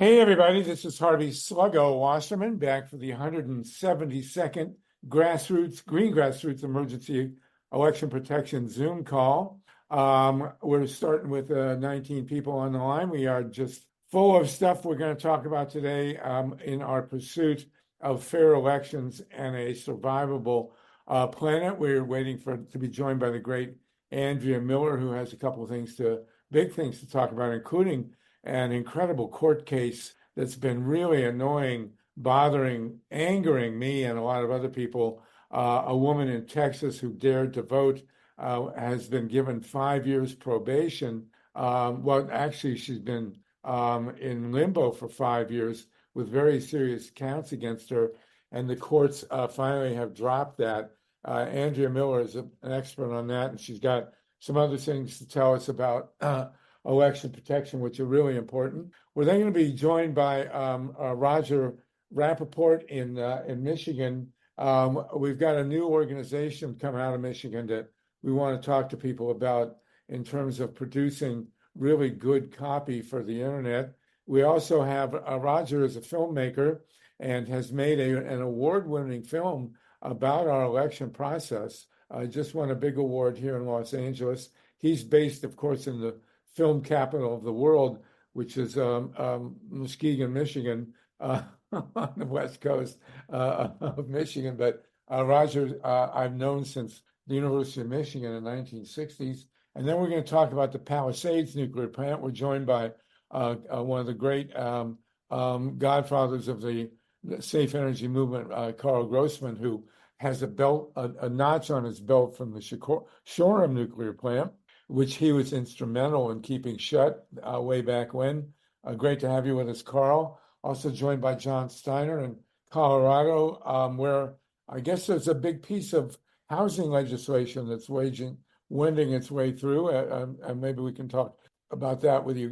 Hey, everybody, this is Harvey Sluggo Wasserman back for the 172nd Green Grassroots Emergency Election Protection Zoom call. We're starting with 19 people on the line. We are just full of stuff we're going to talk about today in our pursuit of fair elections and a survivable planet. We're waiting to be joined by the great Andrea Miller, who has a couple of big things to talk about, including an incredible court case that's been really annoying, bothering, angering me and a lot of other people. A woman in Texas who dared to vote has been given 5 years probation. Well, actually, she's been in limbo for 5 years with very serious counts against her, and the courts finally have dropped that. Andrea Miller is an expert on that, and she's got some other things to tell us about election protection, which are really important. We're then going to be joined by Roger Rappaport in Michigan. We've got a new organization coming out of Michigan that we want to talk to people about in terms of producing really good copy for the internet. We also have Roger is a filmmaker and has made an award-winning film about our election process. Just won a big award here in Los Angeles. He's based, of course, in the film capital of the world, which is Muskegon, Michigan, on the west coast of Michigan. But Roger, I've known since the University of Michigan in the 1960s. And then we're going to talk about the Palisades nuclear plant. We're joined by one of the great godfathers of the safe energy movement, Carl Grossman, who has a notch on his belt from the Shoreham nuclear plant, which he was instrumental in keeping shut way back when. Great to have you with us, Carl. Also joined by John Steiner in Colorado, where I guess there's a big piece of housing legislation that's wending its way through, and maybe we can talk about that with you,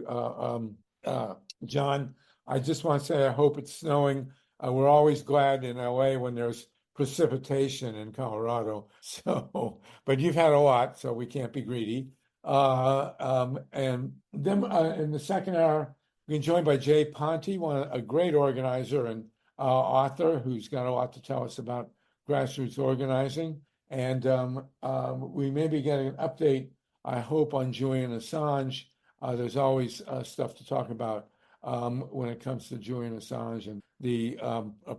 John. I just want to say I hope it's snowing. We're always glad in LA when there's precipitation in Colorado. But you've had a lot, so we can't be greedy. And then in the second hour, we're joined by Jay Ponte, a great organizer and author who's got a lot to tell us about grassroots organizing. And we may be getting an update, I hope, on Julian Assange. There's always stuff to talk about when it comes to Julian Assange and the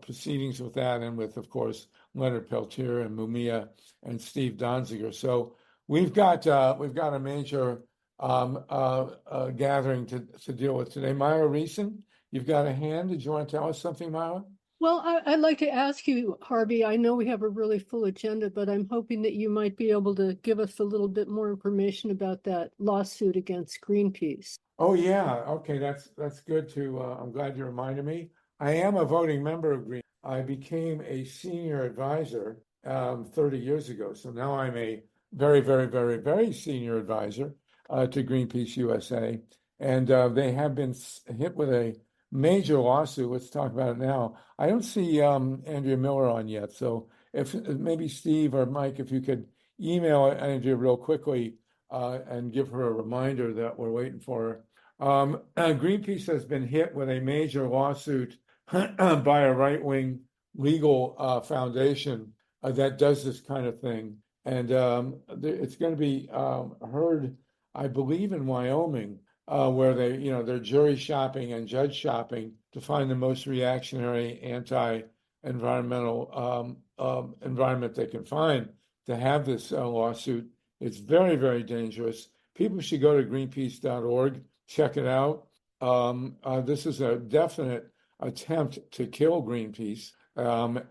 proceedings with that, and with, of course, Leonard Peltier and Mumia and Steve Donziger. So we've got a major gathering to deal with today. Myra Reeson, you've got a hand. Did you want to tell us something, Myra? Well, I'd like to ask you, Harvey, I know we have a really full agenda, but I'm hoping that you might be able to give us a little bit more information about that lawsuit against Greenpeace. Oh, yeah. Okay, that's good to, I'm glad you reminded me. I am a voting member of Greenpeace. I became a senior advisor 30 years ago. So now I'm a very, very, very, very senior advisor to Greenpeace USA. And they have been hit with a major lawsuit. Let's talk about it now. I don't see Andrea Miller on yet. So if maybe Steve or Mike, if you could email Andrea real quickly and give her a reminder that we're waiting for her. Greenpeace has been hit with a major lawsuit by a right-wing legal foundation that does this kind of thing. And it's going to be heard, I believe, in Wyoming, where they're jury shopping and judge shopping to find the most reactionary anti-environmental environment they can find to have this lawsuit. It's very, very dangerous. People should go to greenpeace.org, check it out. This is a definite attempt to kill Greenpeace, and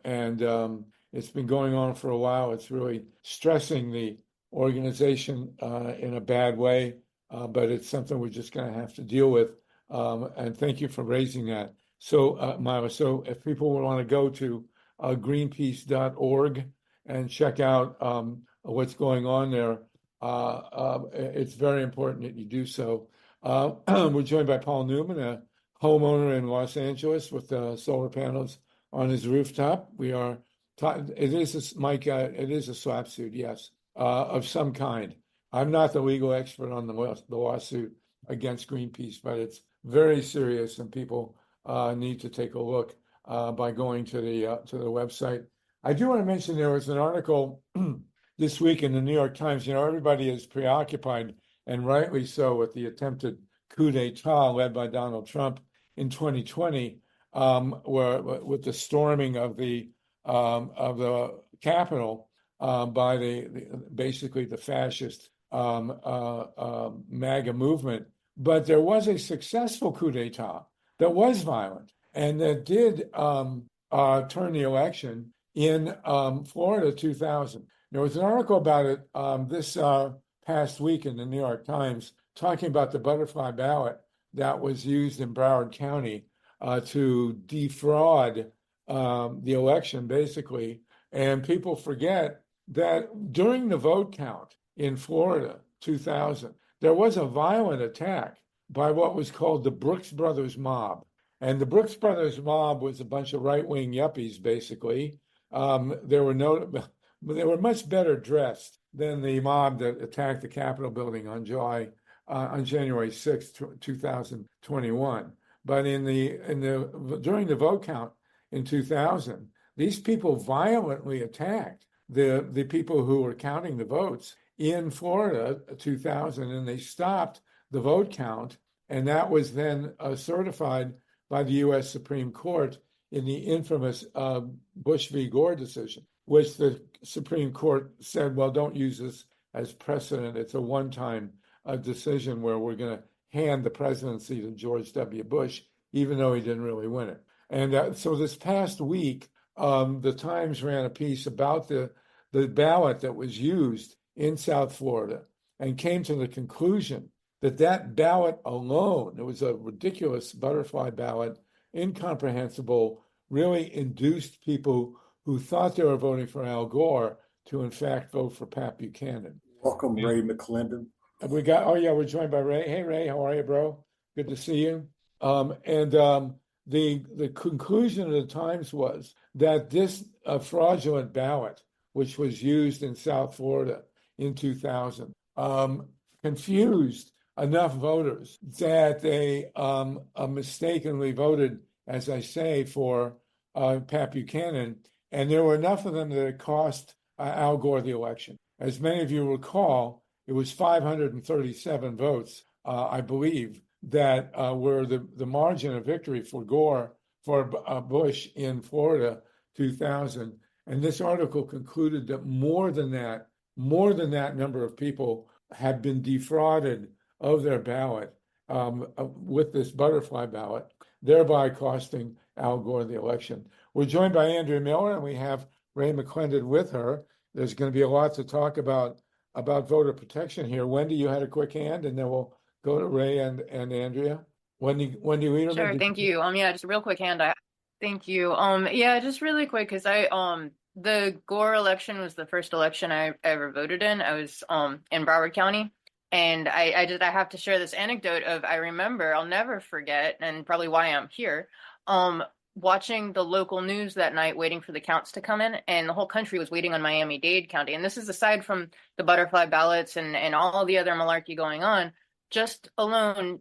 it's been going on for a while. It's really stressing the organization in a bad way, but it's something we're just going to have to deal with. And thank you for raising that. So, Myra, so if people want to go to greenpeace.org and check out what's going on there, it's very important that you do so. We're joined by Paul Newman, a homeowner in Los Angeles with solar panels on his rooftop. We are it is a SLAPP suit, yes, of some kind. I'm not the legal expert on the lawsuit against Greenpeace, but it's very serious, and people need to take a look by going to the website. I do want to mention there was an article this week in the New York Times. You know, everybody is preoccupied, and rightly so, with the attempted coup d'etat led by Donald Trump in 2020, where with the storming of the Capitol by basically the fascist MAGA movement. But there was a successful coup d'etat that was violent and that did turn the election in Florida 2000. There was an article about it this past week in the New York Times talking about the butterfly ballot that was used in Broward County to defraud the election, basically. And people forget that during the vote count in Florida 2000, there was a violent attack by what was called the Brooks Brothers mob. And the Brooks Brothers mob was a bunch of right-wing yuppies, basically. They were much better dressed than the mob that attacked the Capitol building on January 6th, 2021. But during the vote count in 2000, these people violently attacked the people who were counting the votes in Florida 2000, and they stopped the vote count, and that was then certified by the U.S. Supreme Court in the infamous Bush v. Gore decision, which the Supreme Court said, well, don't use this as precedent. It's a one-time decision where we're going to hand the presidency to George W. Bush, even though he didn't really win it. And so this past week, the Times ran a piece about the ballot that was used in South Florida and came to the conclusion that ballot alone, it was a ridiculous butterfly ballot, incomprehensible, really induced people who thought they were voting for Al Gore to in fact vote for Pat Buchanan. Welcome, Ray McClendon. We're joined by Ray. Hey, Ray, how are you, bro? Good to see you. The conclusion of the Times was that this fraudulent ballot, which was used in South Florida in 2000, confused enough voters that they mistakenly voted, as I say, for Pat Buchanan, and there were enough of them that it cost Al Gore the election. As many of you recall, it was 537 votes, I believe, that were the margin of victory for Gore, for Bush in Florida 2000. And this article concluded that more than that number of people had been defrauded of their ballot with this butterfly ballot, thereby costing Al Gore the election. We're joined by Andrea Miller, and we have Ray McClendon with her. There's going to be a lot to talk about voter protection here. Wendy, you had a quick hand, and then we'll go to Ray and Andrea. Wendy Liederman. Sure, thank you. Yeah, just a real quick hand. Thank you. Yeah, just really quick, because the Gore election was the first election I ever voted in. I was in Broward County, and I have to share this anecdote of, I remember, I'll never forget, and probably why I'm here, watching the local news that night, waiting for the counts to come in, and the whole country was waiting on Miami-Dade County. And this is aside from the butterfly ballots and all the other malarkey going on, just alone,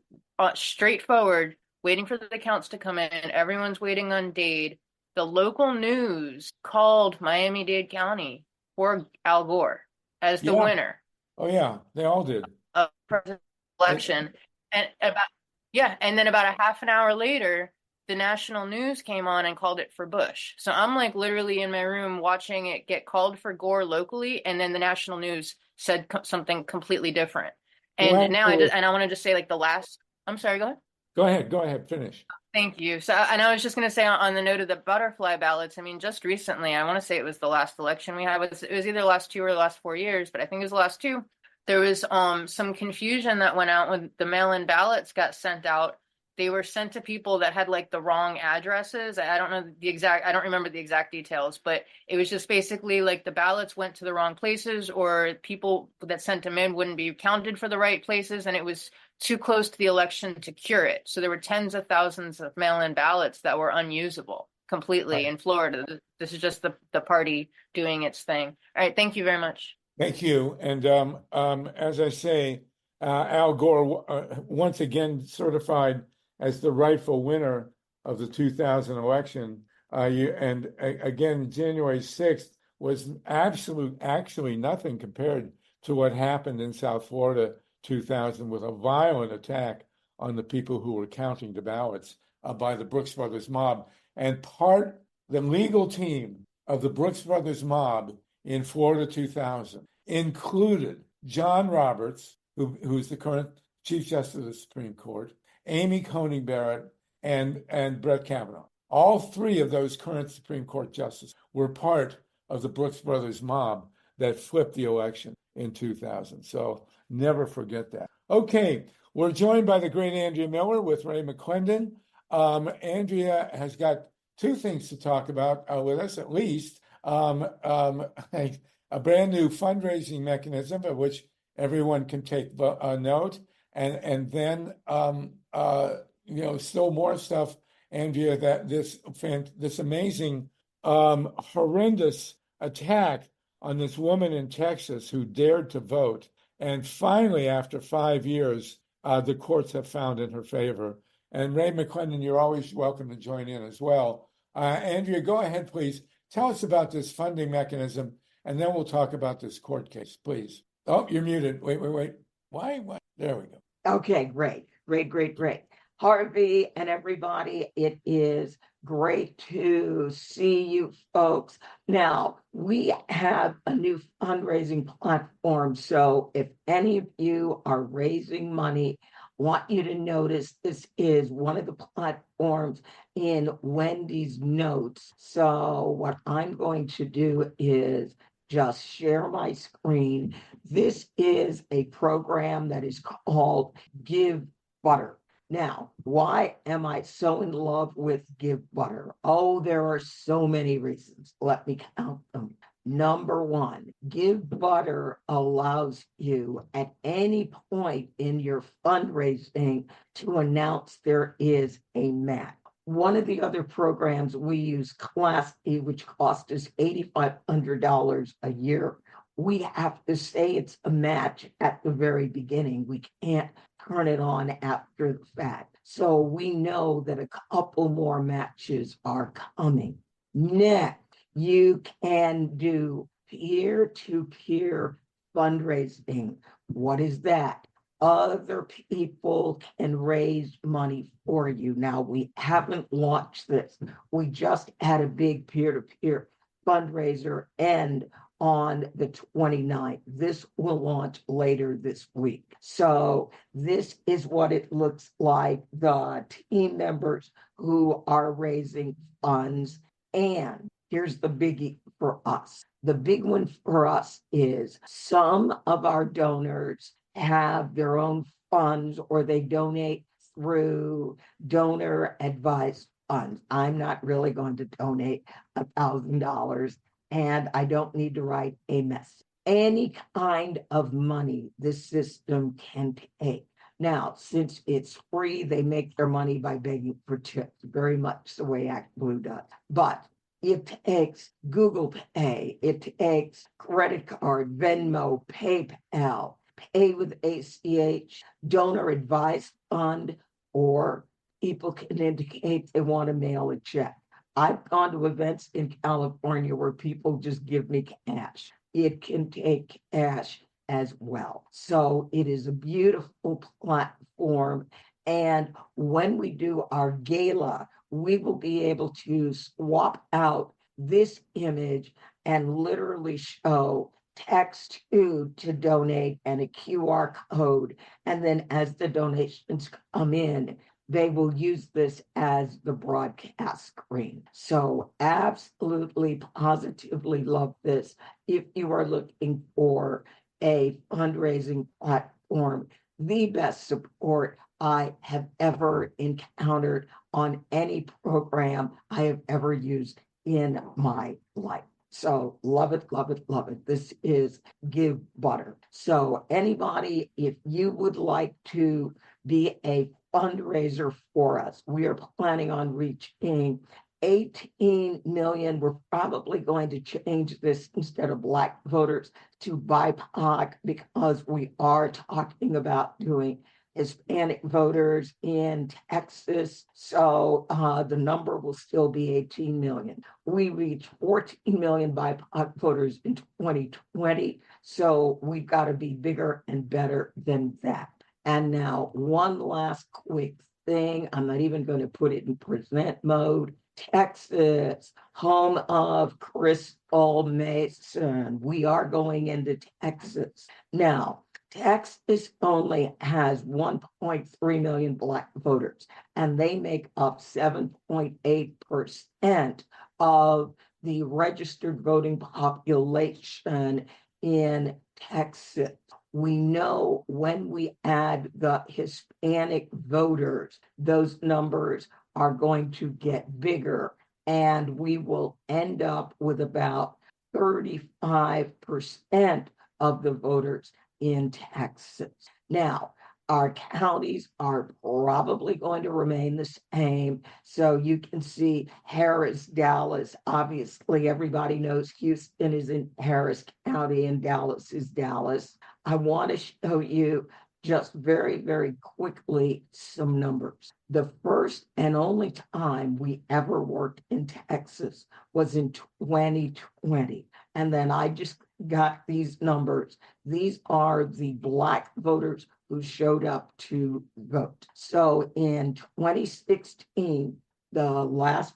straightforward, waiting for the counts to come in. Everyone's waiting on Dade. The local news called Miami-Dade County for Al Gore as the winner. Oh yeah, they all did. Of presidential election. And then about a half an hour later, the national news came on and called it for Bush. So I'm like literally in my room watching it get called for Gore locally, and then the national news said something completely different. And I want to just say, like, I'm sorry, go ahead. Go ahead, finish. Thank you. So, and I was just going to say on the note of the butterfly ballots, I mean, just recently, I want to say it was the last election we had, it was either the last 2 or the last 4 years, but I think it was the last 2. There was some confusion that went out when the mail-in ballots got sent out. They were sent to people that had like the wrong addresses. I don't remember the exact details, but it was just basically like the ballots went to the wrong places, or people that sent them in wouldn't be counted for the right places, and it was too close to the election to cure it. So there were tens of thousands of mail-in ballots that were unusable completely in Florida. This is just the party doing its thing. All right, thank you very much. Thank you. And as I say, Al Gore once again certified as the rightful winner of the 2000 election. Again, January 6th was actually nothing compared to what happened in South Florida 2000 with a violent attack on the people who were counting the ballots by the Brooks Brothers mob. And the legal team of the Brooks Brothers mob in Florida 2000 included John Roberts, who's the current Chief Justice of the Supreme Court, Amy Coney Barrett, and Brett Kavanaugh. All three of those current Supreme Court justices were part of the Brooks Brothers mob that flipped the election in 2000. So never forget that. Okay, we're joined by the great Andrea Miller with Ray McClendon. Andrea has got two things to talk about with us, at least. A brand new fundraising mechanism of which everyone can take note, and then still more stuff, Andrea, that this amazing horrendous attack on this woman in Texas who dared to vote, and finally, after 5 years, the courts have found in her favor. And Ray McClendon, you're always welcome to join in as well. Andrea, go ahead, please. Tell us about this funding mechanism, and then we'll talk about this court case, please. Oh, you're muted. Wait. Why? There we go. Okay, great. Harvey and everybody, it is great to see you folks. Now, we have a new fundraising platform. So if any of you are raising money, want you to notice this is one of the platforms in Wendy's notes. So what I'm going to do is just share my screen. This is a program that is called Give Butter. Now, why am I so in love with Give Butter? Oh, there are so many reasons. Let me count them. Number one, Give Butter allows you at any point in your fundraising to announce there is a match. One of the other programs we use, Class E, which costs us $8,500 a year. We have to say it's a match at the very beginning. We can't turn it on after the fact. So we know that a couple more matches are coming. Next, you can do peer-to-peer fundraising. What is that? Other people can raise money for you. Now, we haven't launched this. We just had a big peer-to-peer fundraiser end on the 29th. This will launch later this week. So this is what it looks like. The team members who are raising funds. And here's the biggie for us. The big one for us is some of our donors have their own funds or they donate through donor advised funds. I'm not really going to donate $1,000 and I don't need to write a message. Any kind of money this system can take. Now, since it's free, they make their money by begging for tips, very much the way ActBlue does. But it takes Google Pay, it takes credit card, Venmo, PayPal, Pay with ACH, donor advised fund, or people can indicate they want to mail a check. I've gone to events in California where people just give me cash. It can take cash as well. So it is a beautiful platform. And when we do our gala, we will be able to swap out this image and literally show text to donate and a QR code. And then as the donations come in, they will use this as the broadcast screen. So absolutely, positively love this. If you are looking for a fundraising platform, the best support I have ever encountered on any program I have ever used in my life. So love it, love it, love it. This is Give Butter. So anybody, if you would like to be a fundraiser for us, we are planning on reaching 18 million. We're probably going to change this instead of Black voters to BIPOC because we are talking about doing Hispanic voters in Texas. So the number will still be 18 million. We reached 14 million BIPOC voters in 2020. So we've got to be bigger and better than that. And now one last quick thing. I'm not even going to put it in present mode. Texas, home of Crystal Mason. We are going into Texas. Now, Texas only has 1.3 million Black voters, and they make up 7.8% of the registered voting population in Texas. We know when we add the Hispanic voters, those numbers are going to get bigger, and we will end up with about 35% of the voters in Texas. Now, our counties are probably going to remain the same. So you can see Harris, Dallas. Obviously, everybody knows Houston is in Harris County and Dallas is Dallas. I want to show you just very, very quickly some numbers. The first and only time we ever worked in Texas was in 2020. And then I just got these numbers. These are the Black voters who showed up to vote. So in 2016, the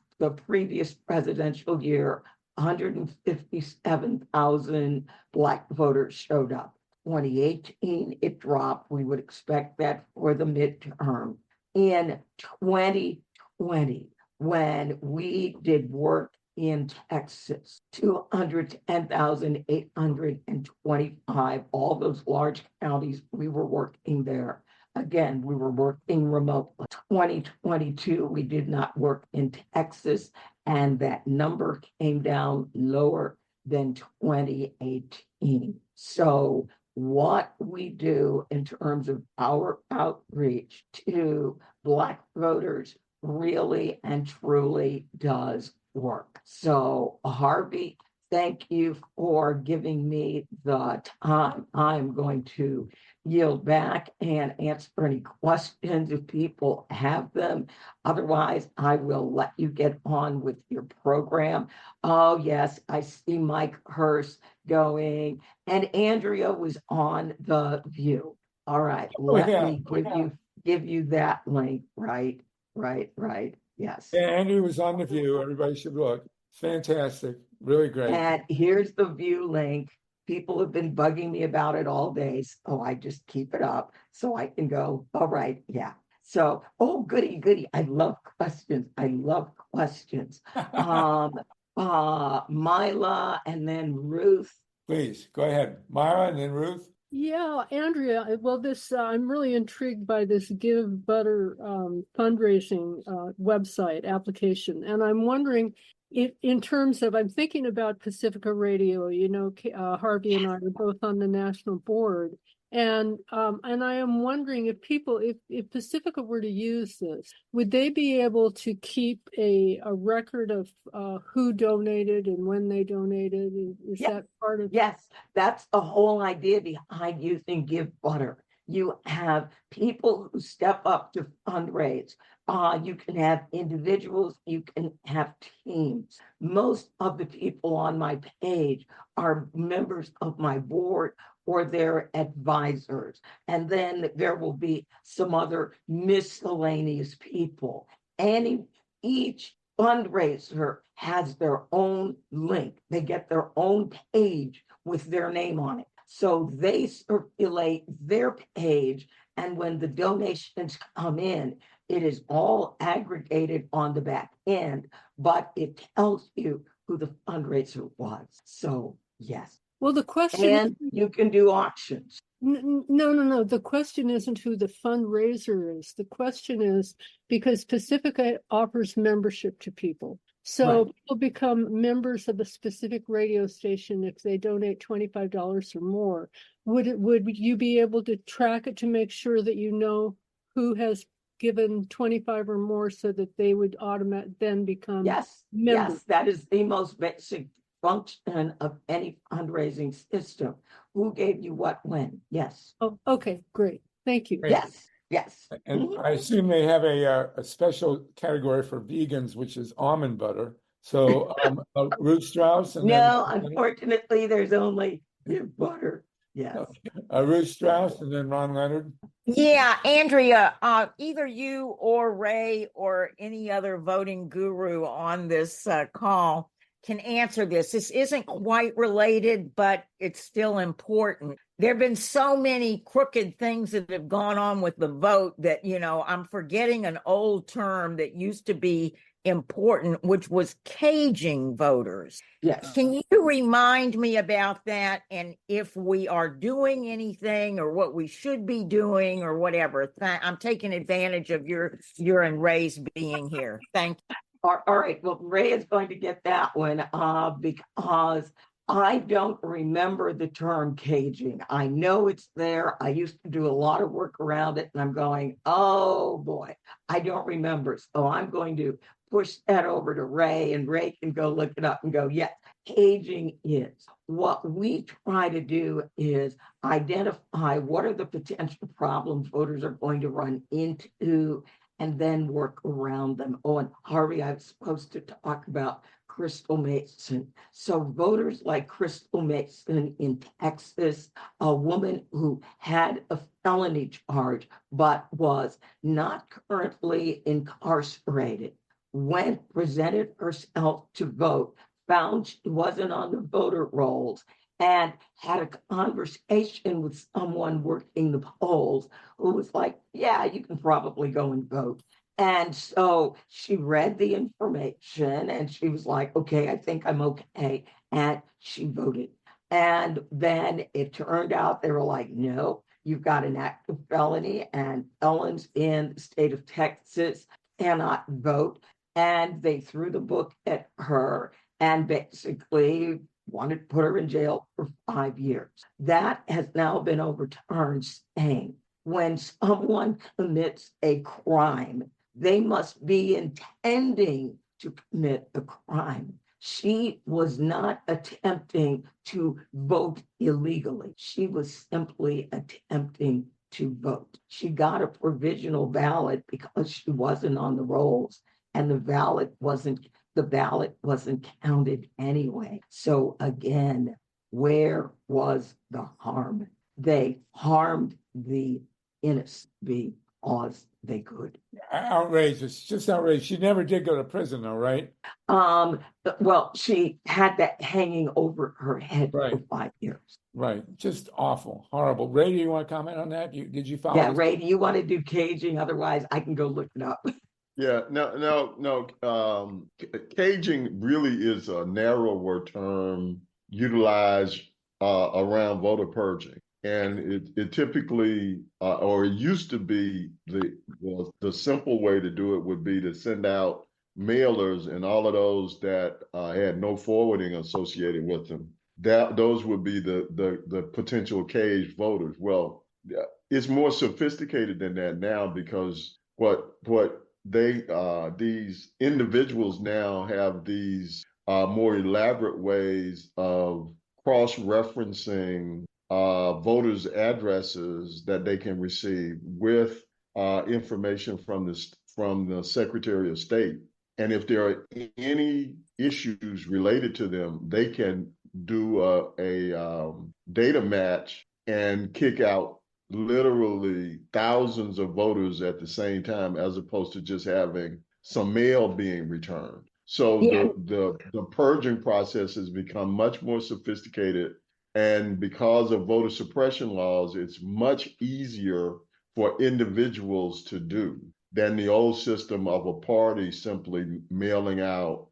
previous presidential year, 157,000 Black voters showed up. 2018, it dropped. We would expect that for the midterm. In 2020, when we did work in Texas, 210,825, all those large counties, we were working there. Again, we were working remotely. 2022, we did not work in Texas, and that number came down lower than 2018. So what we do in terms of our outreach to Black voters really and truly does work. So Harvey, thank you for giving me the time. I'm going to yield back and answer any questions if people have them. Otherwise, I will let you get on with your program. Oh, yes, I see Mike Hurst going, and Andrea was on The View. All right, let me give you that link. Right. Yes. Yeah, Andrew was on The View. Everybody should look. It's fantastic. Really great. And here's the View link. People have been bugging me about it all day. So I just keep it up so I can go, all right, yeah. So, oh, goody. I love questions. Mila and then Ruth. Please, go ahead. Myra and then Ruth. Yeah, Andrea, well, I'm really intrigued by this Give Butter fundraising website application. And I'm wondering if, in terms of, I'm thinking about Pacifica Radio, Harvey and I are both on the national board. And I am wondering if Pacifica were to use this, would they be able to keep a record of who donated and when they donated? Is that part of? Yes, that's the whole idea behind using Give Butter. You have people who step up to fundraise. You can have individuals, you can have teams. Most of the people on my page are members of my board or their advisors. And then there will be some other miscellaneous people. Each fundraiser has their own link. They get their own page with their name on it. So they circulate their page, and when the donations come in, it is all aggregated on the back end, but it tells you who the fundraiser was. So yes. Well, the question and you can do auctions. No. The question isn't who the fundraiser is. The question is because Pacifica offers membership to people. So people become members of a specific radio station if they donate $25 or more. Would you be able to track it to make sure that you know who has given 25 or more so that they would then become members? Yes, that is the most basic function of any fundraising system. Who gave you what when? Yes. Oh, okay, great. Thank you. Yes. Yes. And Mhm. I assume they have a special category for vegans, which is almond butter. So Ruth Strauss and then No, unfortunately, there's only butter. Yes. Ruth Strauss and then Ron Leonard. Yeah, Andrea, either you or Ray or any other voting guru on this call can answer this. This isn't quite related, but it's still important. There have been so many crooked things that have gone on with the vote that, I'm forgetting an old term that used to be important, which was caging voters. Yes. Can you remind me about that and if we are doing anything or what we should be doing or whatever? I'm taking advantage of your and Ray's being here. Thank you. All right. Well, Ray is going to get that one because I don't remember the term caging. I know it's there. I used to do a lot of work around it, and I'm going, oh boy, I don't remember. So I'm going to push that over to Ray, and Ray can go look it up and go, yes, caging is. What we try to do is identify what are the potential problems voters are going to run into and then work around them. Oh, and Harvey, I was supposed to talk about Crystal Mason. So voters like Crystal Mason in Texas, a woman who had a felony charge but was not currently incarcerated, went, presented herself to vote, found she wasn't on the voter rolls, and had a conversation with someone working the polls who was like, yeah, you can probably go and vote. And so she read the information and she was like, okay, I think I'm okay. And she voted. And then it turned out they were like, no, you've got an active felony, and felons in the state of Texas cannot vote. And they threw the book at her and basically wanted to put her in jail for 5 years. That has now been overturned, saying when someone commits a crime, they must be intending to commit a crime. She was not attempting to vote illegally. She was simply attempting to vote. She got a provisional ballot because she wasn't on the rolls, and the ballot wasn't counted anyway. So again, where was the harm? They harmed the innocent because they could. Outrageous, just outrageous. She never did go to prison, though, right? Well, she had that hanging over her head for Right. 5 years. Right. Just awful, horrible. Ray, do you want to comment on that? Did you follow Yeah, this? Ray, do you want to do caging? Otherwise, I can go look it up. Yeah, no. Caging really is a narrower term utilized around voter purging, and it typically or it used to be the simple way to do it would be to send out mailers, and all of those that had no forwarding associated with them. Those would be the potential caged voters. Well, it's more sophisticated than that now because what these individuals now have these more elaborate ways of cross-referencing voters' addresses that they can receive with information from the Secretary of State. And if there are any issues related to them, they can do a data match and kick out literally thousands of voters at the same time, as opposed to just having some mail being returned. So Yeah. the purging process has become much more sophisticated, and because of voter suppression laws, it's much easier for individuals to do than the old system of a party simply mailing out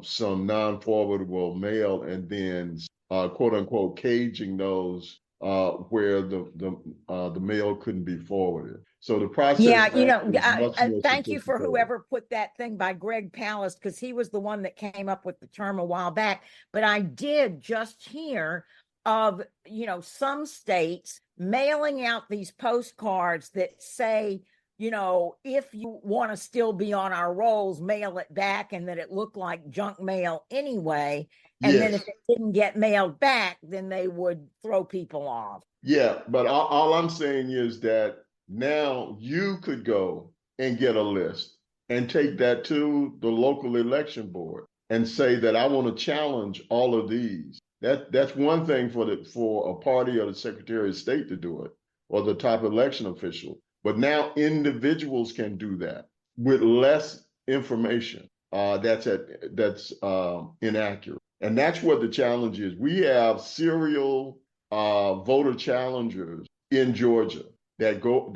some non-forwardable mail and then quote unquote caging those where the mail couldn't be forwarded. So the process Yeah, is much more thank you for sophisticated. whoever put that thing by Greg Palast, because he was the one that came up with the term a while back. But I did just hear of, some states mailing out these postcards that say, if you want to still be on our rolls, mail it back, and that it looked like junk mail anyway. And then Yes. if it didn't get mailed back, then they would throw people off. Yeah, but all I'm saying is that Now you could go and get a list and take that to the local election board and say that I want to challenge all of these. That's one thing for a party or the Secretary of State to do it, or the top election official. But now individuals can do that with less information that's inaccurate. And that's what the challenge is. We have serial voter challengers in Georgia that go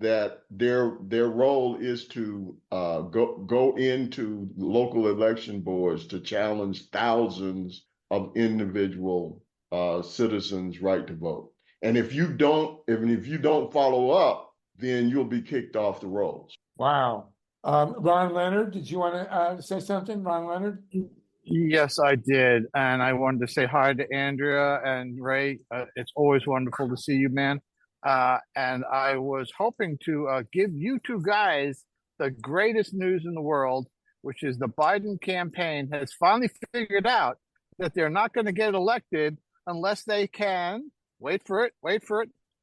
that their role is to go into local election boards to challenge thousands of individual citizens' right to vote. And if you don't, even if you don't follow up, then you'll be kicked off the rolls. Wow. Ron Leonard, did you want to say something, Ron Leonard? Yes, I did. And I wanted to say hi to Andrea and Ray. It's always wonderful to see you, man. And I was hoping to give you two guys the greatest news in the world, which is the Biden campaign has finally figured out that they're not going to get elected unless they can, wait for it,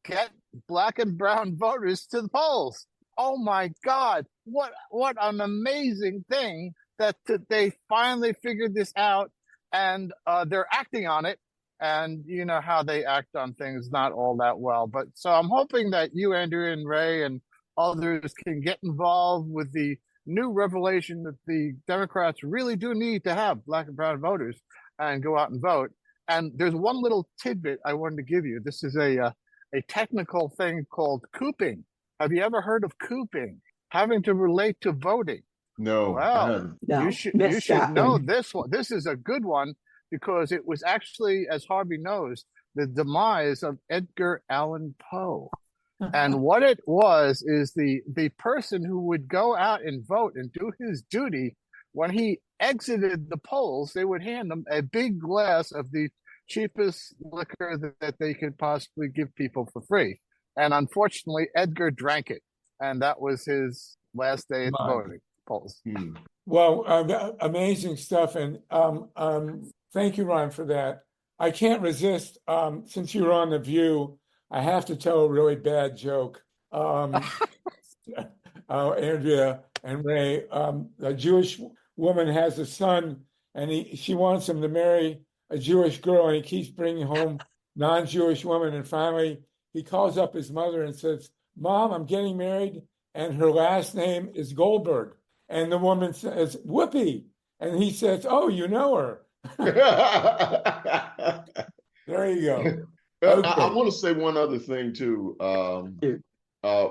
get black and brown voters to the polls. Oh my God, what an amazing thing that they finally figured this out, and they're acting on it. And you know how they act on things not all that well. But so I'm hoping that you, Andrew and Ray and others can get involved with the new revelation that the Democrats really do need to have black and brown voters and go out and vote. And there's one little tidbit I wanted to give you. This is a technical thing called cooping. Have you ever heard of cooping? Having to relate to voting. No, Well, No, you should missed that know one. this one. This is a good one because it was actually, as Harvey knows, the demise of Edgar Allan Poe. And what it was is the person who would go out and vote and do his duty, when he exited the polls, they would hand him a big glass of the cheapest liquor that they could possibly give people for free. And unfortunately, Edgar drank it. And that was his last day at the voting polls. Well, amazing stuff. And thank you, Ron, for that. I can't resist, since you were on The View, I have to tell a really bad joke. Andrea and Ray, a Jewish woman has a son, and she wants him to marry a Jewish girl, and he keeps bringing home non-Jewish women. And finally, he calls up his mother and says, "Mom, I'm getting married, and her last name is Goldberg." And the woman says, "Whoopee." And he says, "Oh, you know her." There you go. Okay. I want to say one other thing too,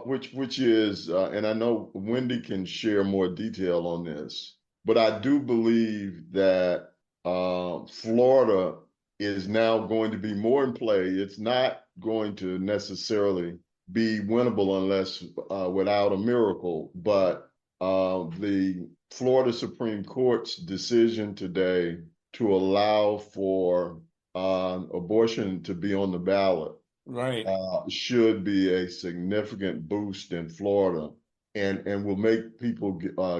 which is, and I know Wendy can share more detail on this, but I do believe that Florida is now going to be more in play. It's not going to necessarily be winnable unless without a miracle, but the Florida Supreme Court's decision today to allow for abortion to be on the ballot, Right, should be a significant boost in Florida, and will make people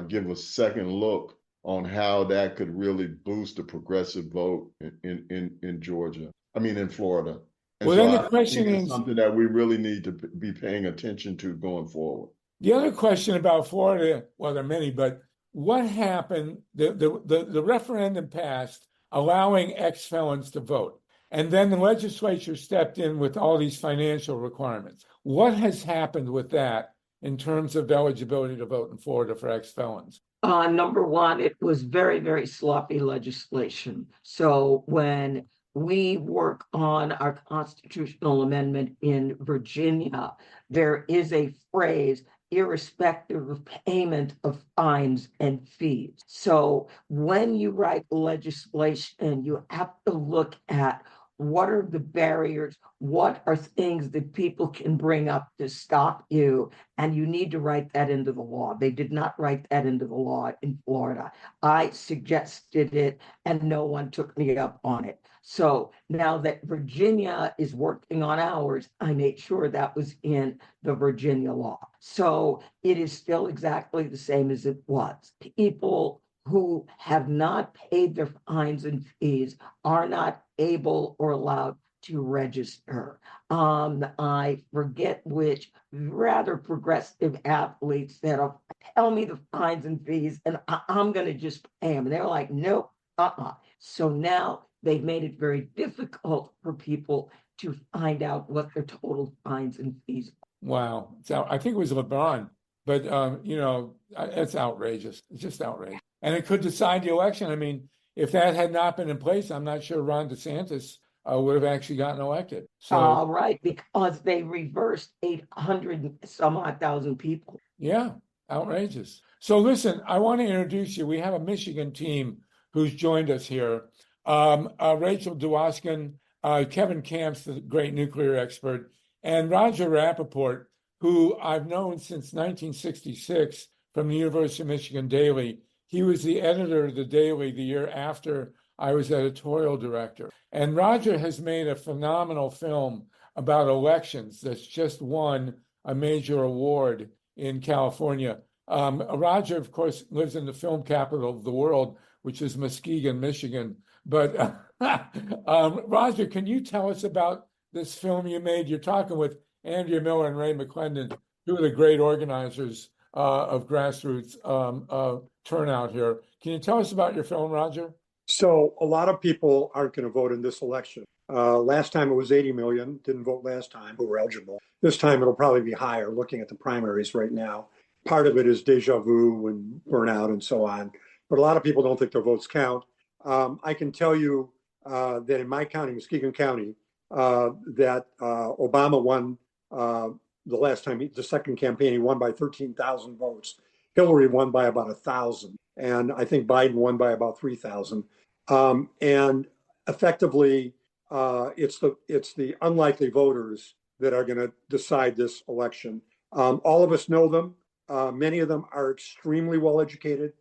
give a second look on how that could really boost the progressive vote in Georgia. I mean, in Florida. And well, so then the I question think it's is, something that we really need to be paying attention to going forward. the other question about Florida, well, there are many, but what happened? The referendum passed allowing ex-felons to vote. And then the legislature stepped in with all these financial requirements. What has happened with that in terms of eligibility to vote in Florida for ex-felons? Number one, it was very, very sloppy legislation. So when we work on our constitutional amendment in Virginia, there is a phrase, irrespective of payment of fines and fees. So when you write legislation, you have to look at what are the barriers, what are things that people can bring up to stop you, and you need to write that into the law. They did not write that into the law in Florida. I suggested it, and no one took me up on it. So now that Virginia is working on ours, I made sure that was in the Virginia law. So it is still exactly the same as it was. People who have not paid their fines and fees are not able or allowed to register. I forget which rather progressive athletes that are tell me the fines and fees, and I'm going to just pay them. And they're like, nope, So now they've made it very difficult for people to find out what their total fines and fees. Wow. I think it was LeBron, but it's outrageous. It's just outrageous. And it could decide the election. I mean, if that had not been in place, I'm not sure Ron DeSantis would have actually gotten elected. So, Right, because they reversed 800 some odd thousand people. yeah, outrageous. So listen, I want to introduce you. We have a Michigan team who's joined us here. Rachel Dwoskin, Kevin Camps, the great nuclear expert, and Roger Rappaport, who I've known since 1966 from the University of Michigan Daily. He was the editor of the Daily the year after I was editorial director. And Roger has made a phenomenal film about elections that's just won a major award in California. Roger, of course, lives in the film capital of the world, which is Muskegon, Michigan. But Roger, can you tell us about this film you made? You're talking with Andrea Miller and Ray McClendon, two of the great organizers of grassroots turnout here. Can you tell us about your film, Roger? So a lot of people aren't going to vote in this election. Last time it was 80 million, didn't vote last time, who were eligible. This time it'll probably be higher looking at the primaries right now. Part of it is deja vu and burnout and so on. But a lot of people don't think their votes count. I can tell you that in my county, Muskegon County, that Obama won the last time, the second campaign, he won by 13,000 votes. Hillary won by about 1,000. And I think Biden won by about 3,000. And effectively, it's the unlikely voters that are going to decide this election. All of us know them. Many of them are extremely well educated.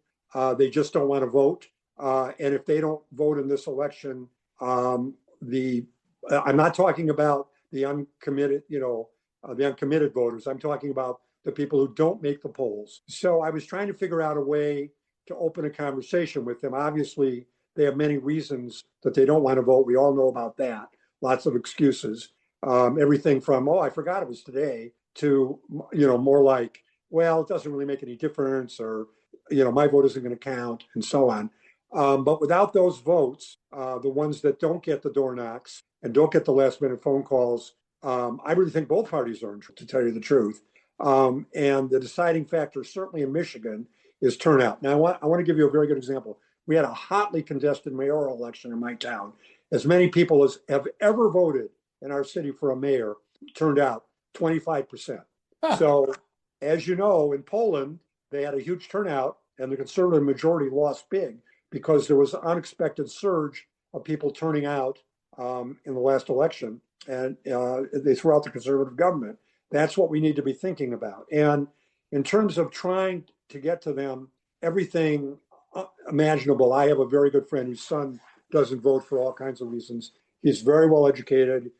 They just don't want to vote. And if they don't vote in this election, I'm not talking about the uncommitted, the uncommitted voters. I'm talking about the people who don't make the polls. So I was trying to figure out a way to open a conversation with them. Obviously, they have many reasons that they don't want to vote. We all know about that. Lots of excuses. Everything from, oh, I forgot it was today, to, more like, well, it doesn't really make any difference, or, my vote isn't going to count, and so on. But without those votes, the ones that don't get the door knocks and don't get the last minute phone calls, I really think both parties are in trouble, to tell you the truth. And the deciding factor, certainly in Michigan, is turnout. Now, I want to give you a very good example. We had a hotly contested mayoral election in my town. As many people as have ever voted in our city for a mayor turned out, 25%. So, as you know, in Poland, they had a huge turnout, and the conservative majority lost big because there was an unexpected surge of people turning out in the last election, and they threw out the conservative government. That's what we need to be thinking about. And in terms of trying to get to them, everything imaginable. I have a very good friend whose son doesn't vote for all kinds of reasons. He's very well educated.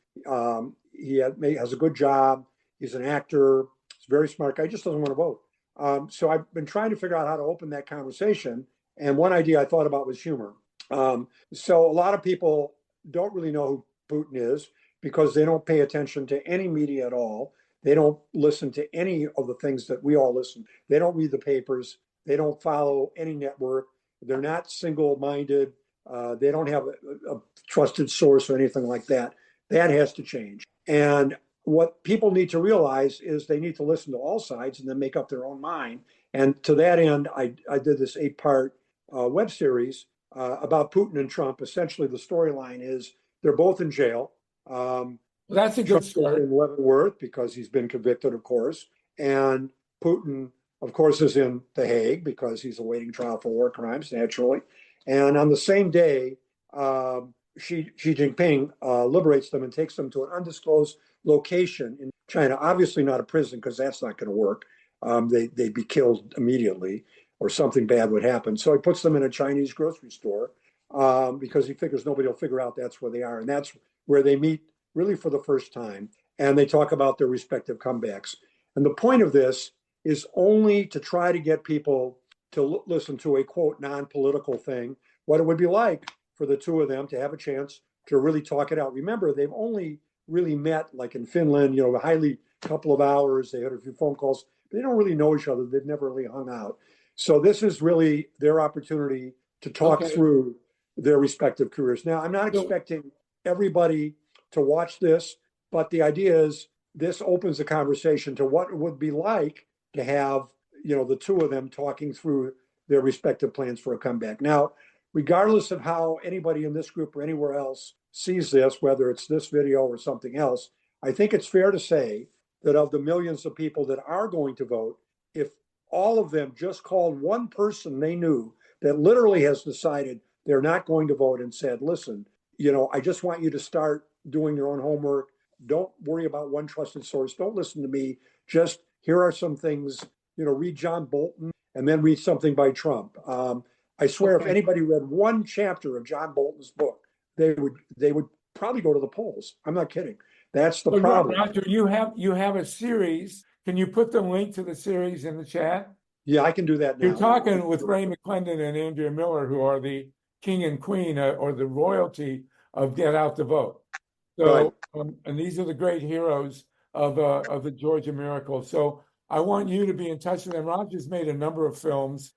He has a good job. He's an actor. He's a very smart guy. He just doesn't want to vote. So I've been trying to figure out how to open that conversation. And one idea I thought about was humor. So a lot of people don't really know who Putin is because they don't pay attention to any media at all. They don't listen to any of the things that we all listen. They don't read the papers. They don't follow any network. They're not single-minded. They don't have a trusted source or anything like that. That has to change. And what people need to realize is they need to listen to all sides and then make up their own mind. And to that end, I did this 8-part web series about Putin and Trump. Essentially, the storyline is they're both in jail. That's a good Trump start. is in Leavenworth because he's been convicted, of course. And Putin, of course, is in The Hague because he's awaiting trial for war crimes, naturally. And on the same day, Xi Jinping liberates them and takes them to an undisclosed location in China. Obviously not a prison, because that's not going to work. They'd be killed immediately or something bad would happen. So he puts them in a Chinese grocery store because he figures nobody will figure out that's where they are. And that's where they meet really for the first time. And they talk about their respective comebacks. And the point of this is only to try to get people to listen to a, quote, non-political thing, what it would be like for the two of them to have a chance to really talk it out. Remember, they've only really met like in Finland, highly couple of hours. They had a few phone calls. They don't really know each other. They've never really hung out. So this is really their opportunity to talk Okay. through their respective careers. Now, I'm not expecting everybody to watch this, but the idea is this opens the conversation to what it would be like to have, the two of them talking through their respective plans for a comeback. Now, regardless of how anybody in this group or anywhere else sees this, whether it's this video or something else, I think it's fair to say that of the millions of people that are going to vote, if all of them just called one person they knew that literally has decided they're not going to vote and said, listen, I just want you to start doing your own homework. Don't worry about one trusted source. Don't listen to me. Just here are some things, read John Bolton and then read something by Trump. I swear, if anybody read one chapter of John Bolton's book, they would probably go to the polls. I'm not kidding. That's the problem. Roger, you have a series. Can you put the link to the series in the chat? Yeah, I can do that now. You're talking with Ray McClendon and Andrea Miller, who are the king and queen or the royalty of Get Out the Vote. So, and these are the great heroes of the Georgia Miracle. So I want you to be in touch with them. Roger's made a number of films.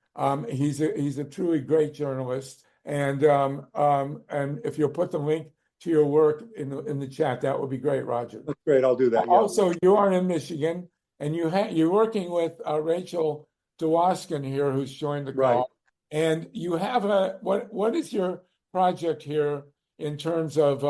He's a truly great journalist. And if you'll put the link to your work in the chat, that would be great, Roger. That's great. I'll do that. Yeah. Also, you are in Michigan, and you're working with Rachel Dewaskin here, who's joined the call. Right. And you have what is your project here in terms of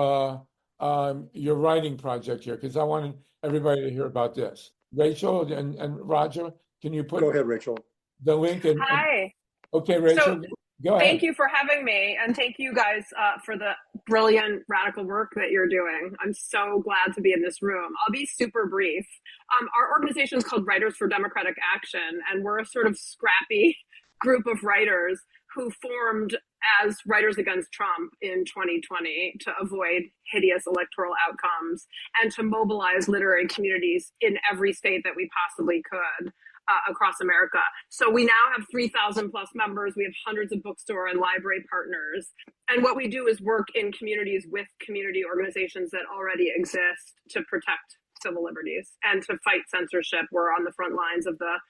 your writing project here? Because I wanted everybody to hear about this. Rachel and Roger, can you put Go ahead, Rachel. the link in? Hi. Okay, Rachel, go ahead. Thank you for having me, and thank you guys for the brilliant radical work that you're doing. I'm so glad to be in this room. I'll be super brief. Our organization is called Writers for Democratic Action, and we're a sort of scrappy group of writers who formed as Writers Against Trump in 2020 to avoid hideous electoral outcomes and to mobilize literary communities in every state that we possibly could. Across America. So we now have 3,000 plus members. We have hundreds of bookstore and library partners. And what we do is work in communities with community organizations that already exist to protect civil liberties and to fight censorship. We're on the front lines of the,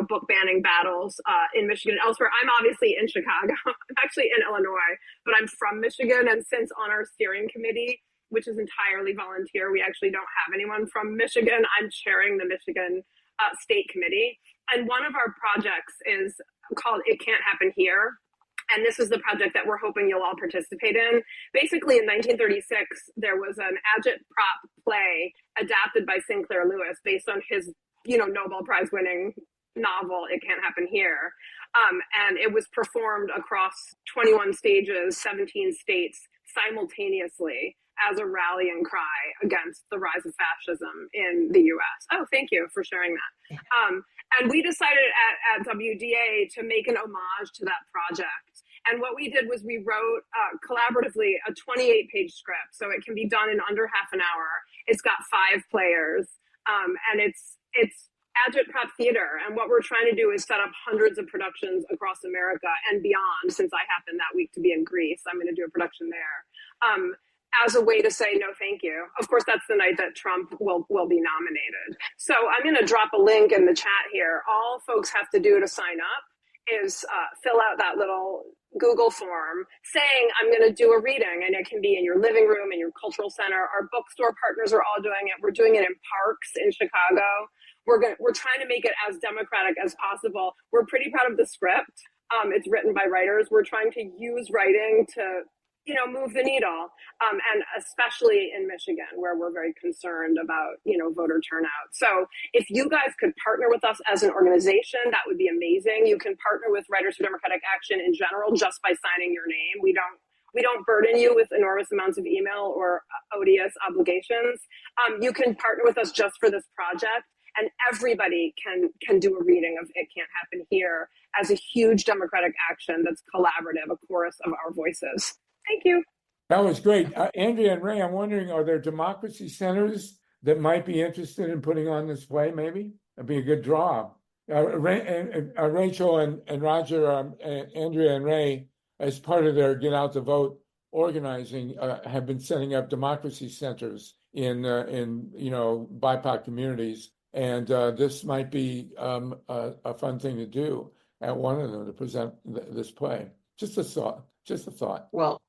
book banning battles in Michigan and elsewhere. I'm obviously in Chicago. I'm actually in Illinois, but I'm from Michigan. And since on our steering committee, which is entirely volunteer, we actually don't have anyone from Michigan. I'm chairing the Michigan State Committee. And one of our projects is called It Can't Happen Here. And this is the project that we're hoping you'll all participate in. Basically, in 1936, there was an agitprop play adapted by Sinclair Lewis based on his, Nobel Prize winning novel, It Can't Happen Here. And it was performed across 21 stages, 17 states simultaneously as a rallying cry against the rise of fascism in the US. Oh, thank you for sharing that. And we decided at WDA to make an homage to that project. And what we did was we wrote collaboratively a 28-page script. So it can be done in under half an hour. It's got 5 players. And it's agitprop theater. And what we're trying to do is set up hundreds of productions across America and beyond. Since I happen that week to be in Greece, I'm going to do a production there. As a way to say no thank you. Of course, that's the night that Trump will be nominated. So I'm going to drop a link in the chat here. All folks have to do to sign up is fill out that little Google form saying I'm going to do a reading, and it can be in your living room, in your cultural center. Our bookstore partners are all doing it. We're doing it in parks in Chicago. We're trying to make it as democratic as possible. We're pretty proud of the script. It's written by writers. We're trying to use writing to move the needle, and especially in Michigan, where we're very concerned about, voter turnout. So if you guys could partner with us as an organization, that would be amazing. You can partner with Writers for Democratic Action in general just by signing your name. We don't burden you with enormous amounts of email or odious obligations. You can partner with us just for this project, and everybody can do a reading of It Can't Happen Here as a huge democratic action that's collaborative, a chorus of our voices. Thank you. That was great. Andrea and Ray, I'm wondering, are there democracy centers that might be interested in putting on this play, maybe? That'd be a good draw. Rachel and Roger, Andrea and Ray, as part of their Get Out the Vote organizing have been setting up democracy centers in BIPOC communities, and this might be a fun thing to do at one of them to present this play. Just a thought. Just a thought. Well,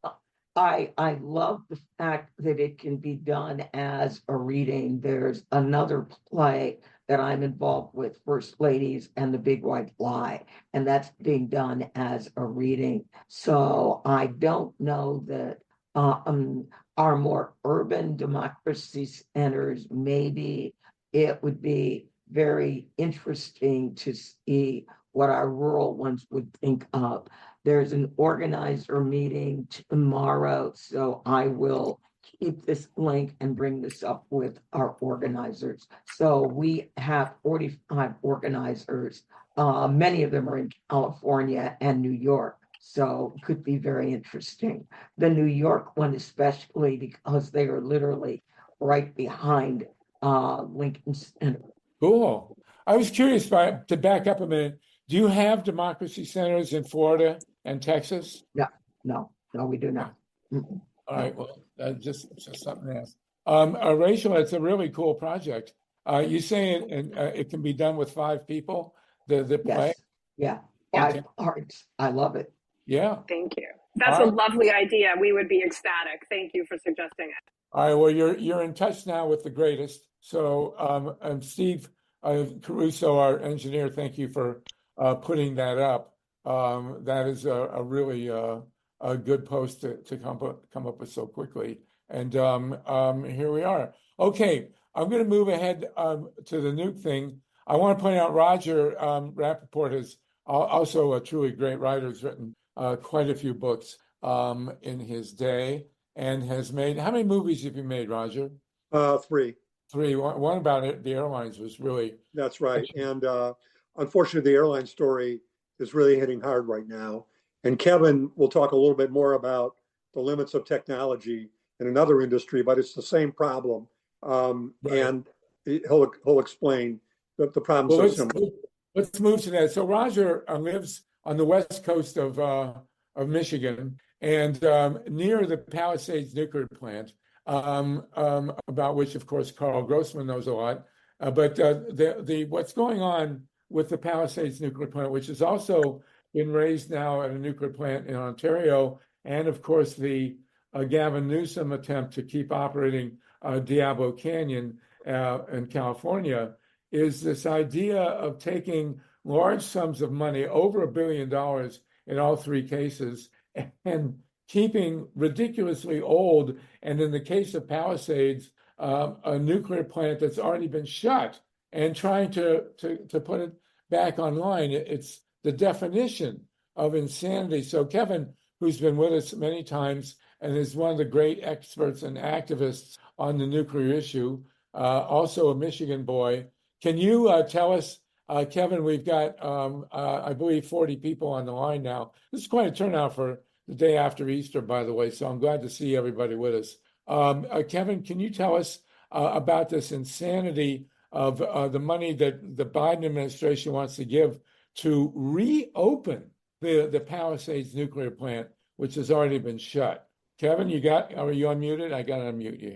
I love the fact that it can be done as a reading. There's another play that I'm involved with, First Ladies and the Big White Lie, and that's being done as a reading. So I don't know that our more urban democracy centers, maybe it would be very interesting to see what our rural ones would think of. There's an organizer meeting tomorrow, so I will keep this link and bring this up with our organizers. So we have 45 organizers. Many of them are in California and New York, so it could be very interesting. The New York one, especially because they are literally right behind Lincoln Center. Cool. I was curious, to back up a minute, do you have democracy centers in Florida and Texas? No, we do not. All right, well, just something else. Rachel, it's a really cool project. You saying it can be done with 5 people, the play? Yes, yeah, 5 parts. I love it. Yeah. Thank you. That's a lovely idea. We would be ecstatic. Thank you for suggesting it. All right, well, you're in touch now with the greatest. So, Steve Caruso, our engineer, thank you for putting that up. That is a really a good post to come up with so quickly. And here we are. Okay, I'm going to move ahead to the nuke thing. I want to point out Roger Rappaport is also a truly great writer. He's written quite a few books in his day and has made, how many movies have you made, Roger? 3. One about it, the airlines was really. That's right. And unfortunately, the airline story is really hitting hard right now. And Kevin will talk a little bit more about the limits of technology in another industry, but it's the same problem. Right. And he'll explain the problems. Well, let's move to that. So Roger lives on the west coast of Michigan and near the Palisades nuclear plant, about which, of course, Carl Grossman knows a lot. But what's going on with the Palisades nuclear plant, which has also been raised now at a nuclear plant in Ontario, and of course the Gavin Newsom attempt to keep operating Diablo Canyon in California, is this idea of taking large sums of money, over $1 billion in all 3 cases, and keeping ridiculously old, and in the case of Palisades, a nuclear plant that's already been shut, and trying to put it back online. It's the definition of insanity. So Kevin, who's been with us many times and is one of the great experts and activists on the nuclear issue, also a Michigan boy, can you tell us, Kevin, we've got, I believe, 40 people on the line now. This is quite a turnout for the day after Easter, by the way, so I'm glad to see everybody with us. Kevin, can you tell us about this insanity of the money that the Biden administration wants to give to reopen the Palisades nuclear plant, which has already been shut? Kevin, are you unmuted? I got to unmute you.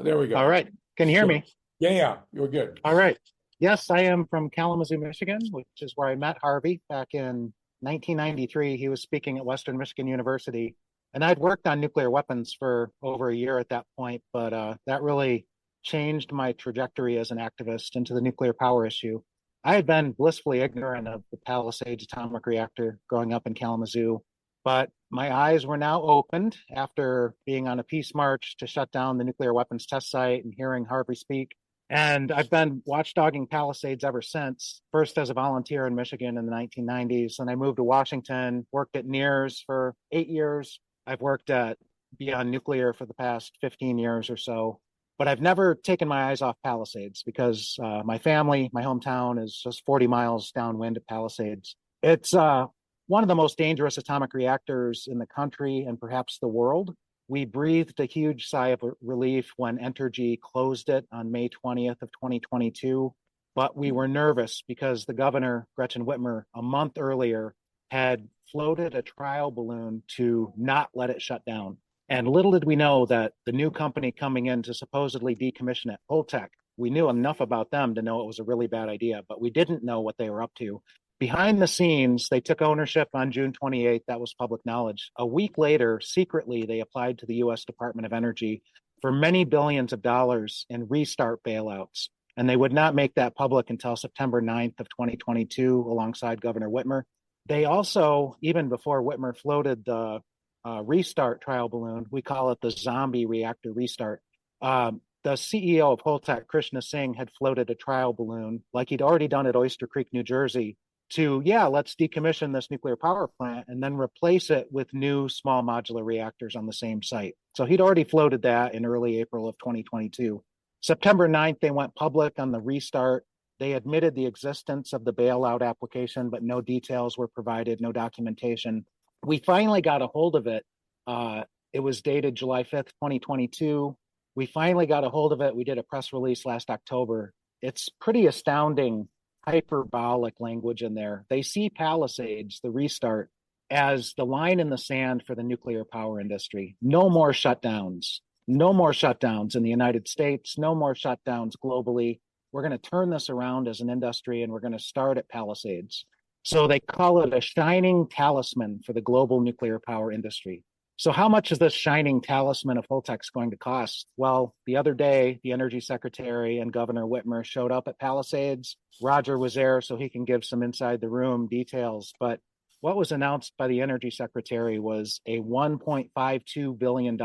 There we go. All right. Can you hear me? Yeah, you're good. All right. Yes, I am from Kalamazoo, Michigan, which is where I met Harvey back in 1993. He was speaking at Western Michigan University, and I'd worked on nuclear weapons for over a year at that point, but that really changed my trajectory as an activist into the nuclear power issue. I had been blissfully ignorant of the Palisades atomic reactor growing up in Kalamazoo, but my eyes were now opened after being on a peace march to shut down the nuclear weapons test site and hearing Harvey speak. And I've been watchdogging Palisades ever since, first as a volunteer in Michigan in the 1990s. And I moved to Washington, worked at NEARS for 8 years. I've worked at Beyond Nuclear for the past 15 years or so. But I've never taken my eyes off Palisades because my family, my hometown, is just 40 miles downwind of Palisades. It's one of the most dangerous atomic reactors in the country and perhaps the world. We breathed a huge sigh of relief when Entergy closed it on May 20th of 2022, but we were nervous because the governor, Gretchen Whitmer, a month earlier had floated a trial balloon to not let it shut down. And little did we know that the new company coming in to supposedly decommission it, Holtec, we knew enough about them to know it was a really bad idea, but we didn't know what they were up to. Behind the scenes, they took ownership on June 28th. That was public knowledge. A week later, secretly, they applied to the US Department of Energy for many billions of dollars in restart bailouts. And they would not make that public until September 9th of 2022, alongside Governor Whitmer. They also, even before Whitmer floated the restart trial balloon, we call it the zombie reactor restart. The CEO of Holtec, Krishna Singh, had floated a trial balloon like he'd already done at Oyster Creek, New Jersey, to, let's decommission this nuclear power plant and then replace it with new small modular reactors on the same site. So he'd already floated that in early April of 2022. September 9th, they went public on the restart. They admitted the existence of the bailout application, but no details were provided, no documentation. We finally got a hold of it. It was dated July 5th, 2022. We finally got a hold of it. We did a press release last October. It's pretty astounding, hyperbolic language in there. They see Palisades, the restart, as the line in the sand for the nuclear power industry. No more shutdowns. No more shutdowns in the United States. No more shutdowns globally. We're going to turn this around as an industry, and we're going to start at Palisades. So they call it a shining talisman for the global nuclear power industry. So how much is this shining talisman of Holtec's going to cost? Well, the other day, the Energy Secretary and Governor Whitmer showed up at Palisades. Roger was there so he can give some inside the room details. But what was announced by the Energy Secretary was a $1.52 billion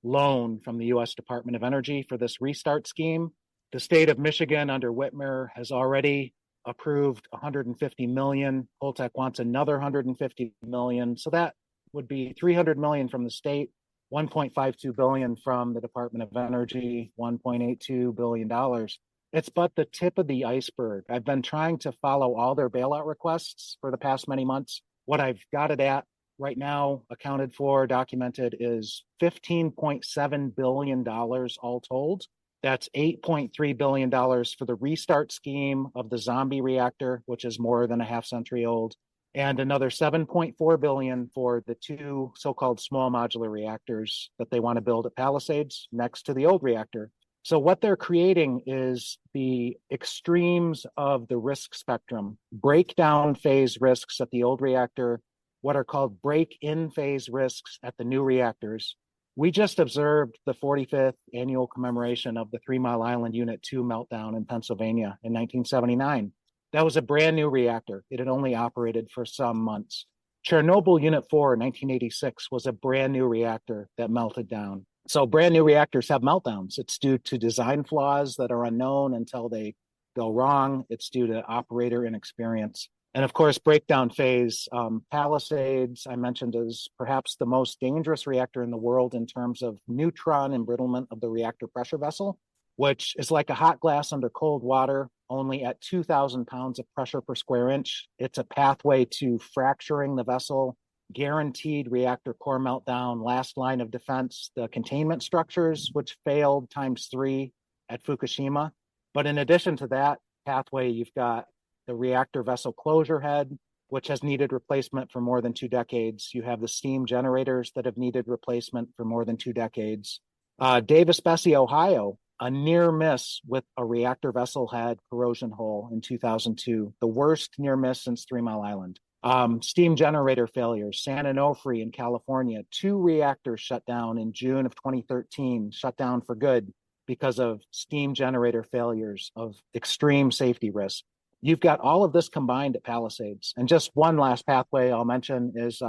loan from the U.S. Department of Energy for this restart scheme. The state of Michigan under Whitmer has already approved $150 million. Holtec wants another $150 million. So that would be $300 million from the state, $1.52 billion from the Department of Energy, $1.82 billion. It's but the tip of the iceberg. I've been trying to follow all their bailout requests for the past many months. What I've got it at right now, accounted for, documented, is $15.7 billion all told. That's $8.3 billion for the restart scheme of the zombie reactor, which is more than a half century old, and another $7.4 billion for the two so-called small modular reactors that they want to build at Palisades next to the old reactor. So what they're creating is the extremes of the risk spectrum: breakdown phase risks at the old reactor, what are called break-in phase risks at the new reactors. We just observed the 45th annual commemoration of the 3 Mile Island Unit 2 meltdown in Pennsylvania in 1979. That was a brand new reactor. It had only operated for some months. Chernobyl Unit 4 in 1986 was a brand new reactor that melted down. So brand new reactors have meltdowns. It's due to design flaws that are unknown until they go wrong. It's due to operator inexperience. And of course, breakdown phase, Palisades, I mentioned, is perhaps the most dangerous reactor in the world in terms of neutron embrittlement of the reactor pressure vessel, which is like a hot glass under cold water, only at 2,000 pounds of pressure per square inch. It's a pathway to fracturing the vessel, guaranteed reactor core meltdown, last line of defense, the containment structures, which failed ×3 at Fukushima. But in addition to that pathway, you've got the reactor vessel closure head, which has needed replacement for more than 2 decades. You have the steam generators that have needed replacement for more than 2 decades. Davis-Besse, Ohio, a near miss with a reactor vessel head corrosion hole in 2002, the worst near miss since 3 Mile Island. Steam generator failures, San Onofre in California, 2 reactors shut down in June of 2013, shut down for good because of steam generator failures of extreme safety risk. You've got all of this combined at Palisades. And just one last pathway I'll mention is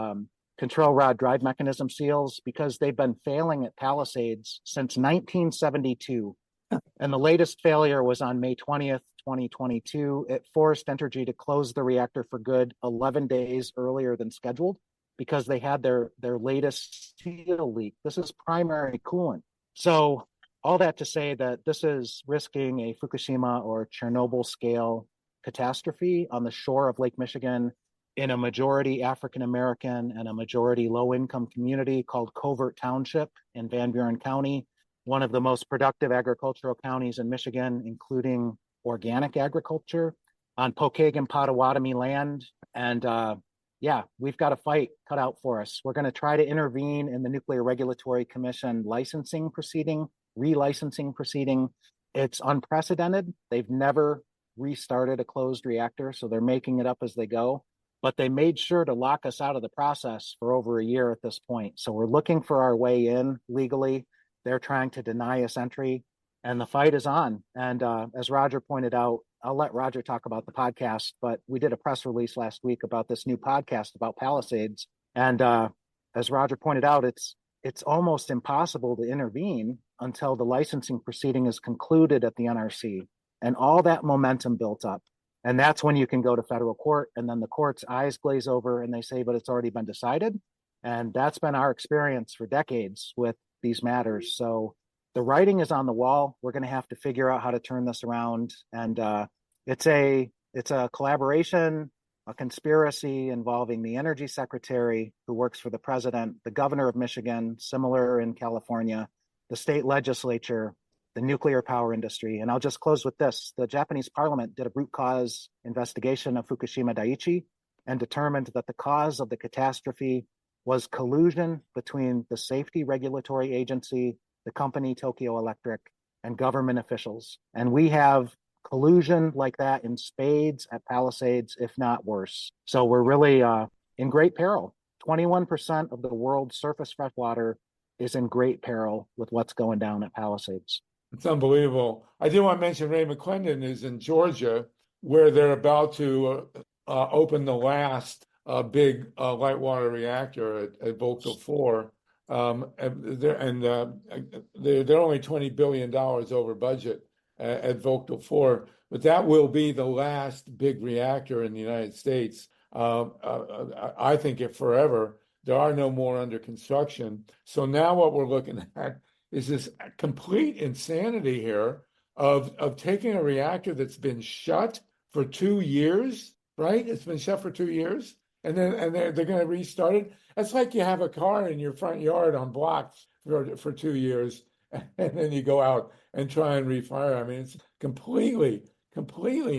control rod drive mechanism seals, because they've been failing at Palisades since 1972. And the latest failure was on May 20th, 2022. It forced Entergy to close the reactor for good 11 days earlier than scheduled because they had their latest seal leak. This is primary coolant. So all that to say that this is risking a Fukushima or Chernobyl scale catastrophe on the shore of Lake Michigan in a majority African-American and a majority low-income community called Covert Township in Van Buren County, one of the most productive agricultural counties in Michigan, including organic agriculture on Pokagon Potawatomi land. And yeah, we've got a fight cut out for us. We're going to try to intervene in the Nuclear Regulatory Commission licensing proceeding, relicensing proceeding. It's unprecedented. They've never restarted a closed reactor, so they're making it up as they go. But they made sure to lock us out of the process for over a year at this point. So we're looking for our way in legally. They're trying to deny us entry, and the fight is on. And as Roger pointed out, I'll let Roger talk about the podcast, but we did a press release last week about this new podcast about Palisades. And as Roger pointed out, it's almost impossible to intervene until the licensing proceeding is concluded at the NRC. And all that momentum built up. And that's when you can go to federal court, and then the court's eyes glaze over and they say, but it's already been decided. And that's been our experience for decades with these matters. So the writing is on the wall. We're going to have to figure out how to turn this around. And it's a collaboration, a conspiracy involving the energy secretary who works for the president, the governor of Michigan, similar in California, the state legislature, the nuclear power industry. And I'll just close with this. The Japanese parliament did a root cause investigation of Fukushima Daiichi and determined that the cause of the catastrophe was collusion between the safety regulatory agency, the company Tokyo Electric, and government officials. And we have collusion like that in spades at Palisades, if not worse. So we're really in great peril. 21% of the world's surface freshwater is in great peril with what's going down at Palisades. It's unbelievable. I did want to mention Ray McClendon is in Georgia, where they're about to open the last big light water reactor at Vogtle 4. And they're only $20 billion over budget at Vogtle 4, but that will be the last big reactor in the United States. I think if forever. There are no more under construction. So now what we're looking at is this complete insanity here of taking a reactor that's been shut for 2 years, right? It's been shut for 2 years, and they're going to restart it. It's like you have a car in your front yard on blocks for 2 years, and then you go out and try and refire. I mean, it's completely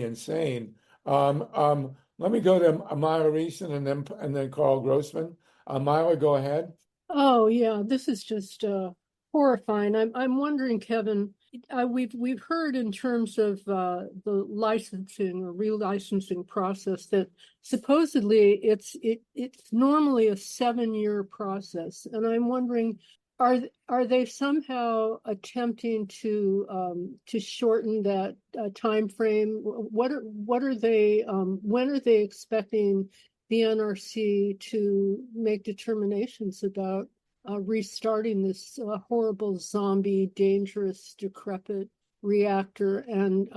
insane. Let me go to Myla Reeson and then Carl Grossman. Myla, go ahead. Oh yeah, this is just horrifying. I'm wondering, Kevin. We've heard in terms of the licensing or relicensing process that supposedly it's normally a 7-year process, and I'm wondering, are they somehow attempting to shorten that time frame? What are they? When are they expecting the NRC to make determinations about restarting this horrible zombie, dangerous, decrepit reactor? And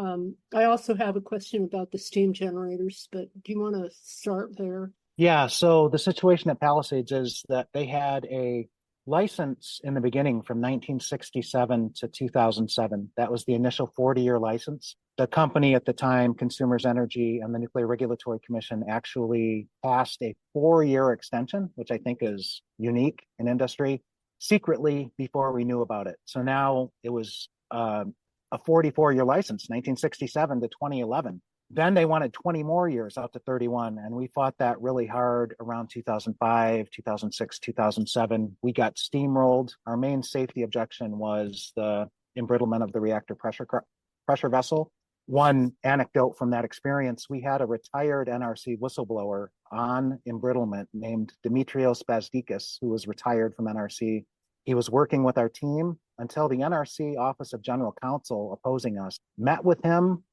I also have a question about the steam generators, but do you want to start there? Yeah, so the situation at Palisades is that they had a license in the beginning from 1967 to 2007. That was the initial 40-year license. The company at the time, Consumers Energy and the Nuclear Regulatory Commission, actually passed a 4-year extension, which I think is unique in industry, secretly before we knew about it. So now it was a 44-year license, 1967 to 2011. Then they wanted 20 more years out to 31. And we fought that really hard around 2005, 2006, 2007. We got steamrolled. Our main safety objection was the embrittlement of the reactor pressure vessel. One anecdote from that experience, we had a retired NRC whistleblower on embrittlement named Dimitrios Bazdikis, who was retired from NRC. He was working with our team until the NRC Office of General Counsel, opposing us, met with him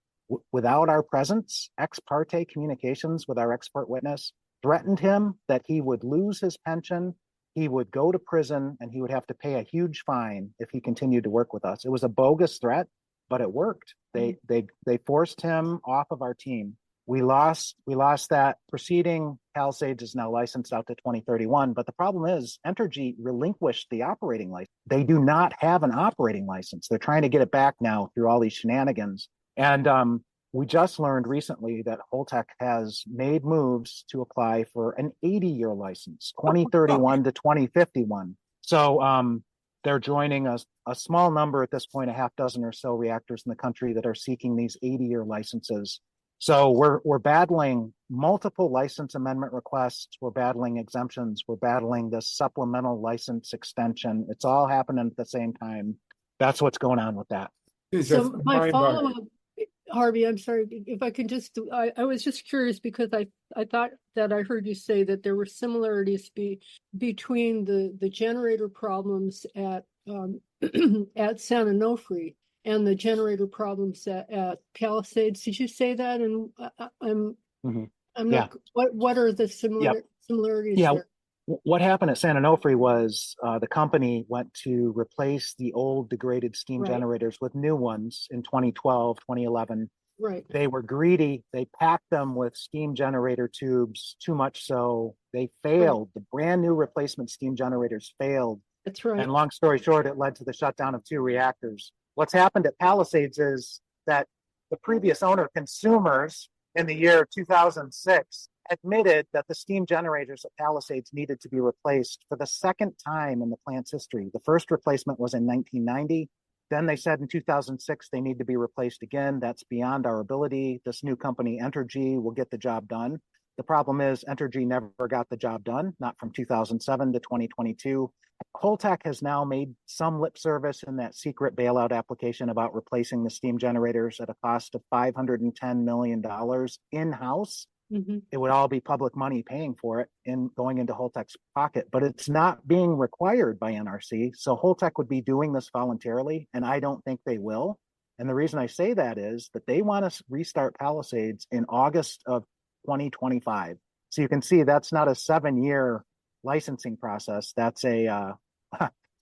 without our presence, ex parte communications with our expert witness, threatened him that he would lose his pension, he would go to prison, and he would have to pay a huge fine if he continued to work with us. It was a bogus threat, but it worked. They forced him off of our team. We lost that proceeding. Palisades is now licensed out to 2031. But the problem is Entergy relinquished the operating license. They do not have an operating license. They're trying to get it back now through all these shenanigans. And we just learned recently that Holtec has made moves to apply for an 80-year license, 2031 to 2051. So they're joining a small number at this point, a half dozen or so reactors in the country that are seeking these 80-year licenses. So we're battling multiple license amendment requests. We're battling exemptions. We're battling this supplemental license extension. It's all happening at the same time. That's what's going on with that. Geez, So that's my mind-boggling. follow-up, Harvey, I'm sorry if I can just, I was just curious because I thought that I heard you say that there were similarities between the generator problems at at San Onofre and the generator problems at Palisades. Did you say that? And Mhm. I'm Yeah. not. What are the similarities Yeah. there? What happened at San Onofre was the company went to replace the old degraded steam Right. generators with new ones in 2012, 2011. Right. They were greedy. They packed them with steam generator tubes, too much so they failed. The brand new replacement steam generators failed. That's right. And long story short, it led to the shutdown of 2 reactors. What's happened at Palisades is that the previous owner, Consumers, in the year 2006, admitted that the steam generators at Palisades needed to be replaced for the second time in the plant's history. The first replacement was in 1990. Then they said in 2006 they need to be replaced again. That's beyond our ability. This new company, Entergy, will get the job done. The problem is Entergy never got the job done, not from 2007 to 2022. Holtec has now made some lip service in that secret bailout application about replacing the steam generators at a cost of $510 million in-house. Mm-hmm. It would all be public money paying for it and going into Holtec's pocket, but it's not being required by NRC. So Holtec would be doing this voluntarily, and I don't think they will. And the reason I say that is that they want to restart Palisades in August of 2025. So you can see that's not a 7-year licensing process. That's a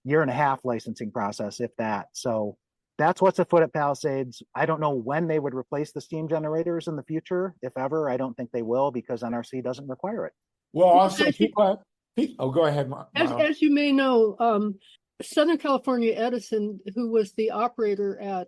year and a half licensing process, if that. So that's what's afoot at Palisades. I don't know when they would replace the steam generators in the future, if ever. I don't think they will because NRC doesn't require it. Well, also, as you- go ahead, As you may know, Southern California Edison, who was the operator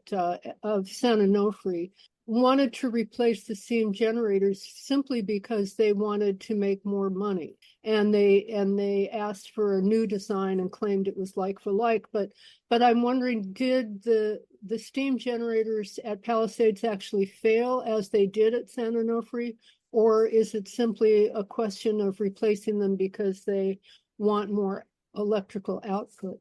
of San Onofre, wanted to replace the steam generators simply because they wanted to make more money, and they asked for a new design and claimed it was like for like. But I'm wondering, did the steam generators at Palisades actually fail as they did at San Onofre, or is it simply a question of replacing them because they want more electrical output?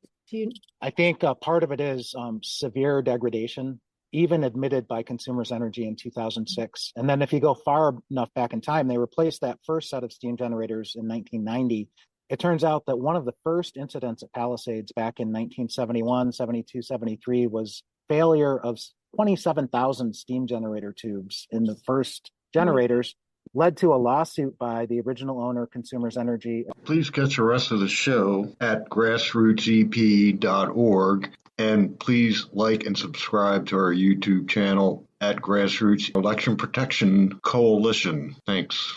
I think part of it is severe degradation, even admitted by Consumers Energy in 2006. And then if you go far enough back in time, they replaced that first set of steam generators in 1990. It turns out that one of the first incidents at Palisades back in 1971, 72, 73 was failure of 27,000 steam generator tubes in the first generators, led to a lawsuit by the original owner, Consumers Energy. Please catch the rest of the show at grassrootsep.org. And please like and subscribe to our YouTube channel at Grassroots Election Protection Coalition. Thanks.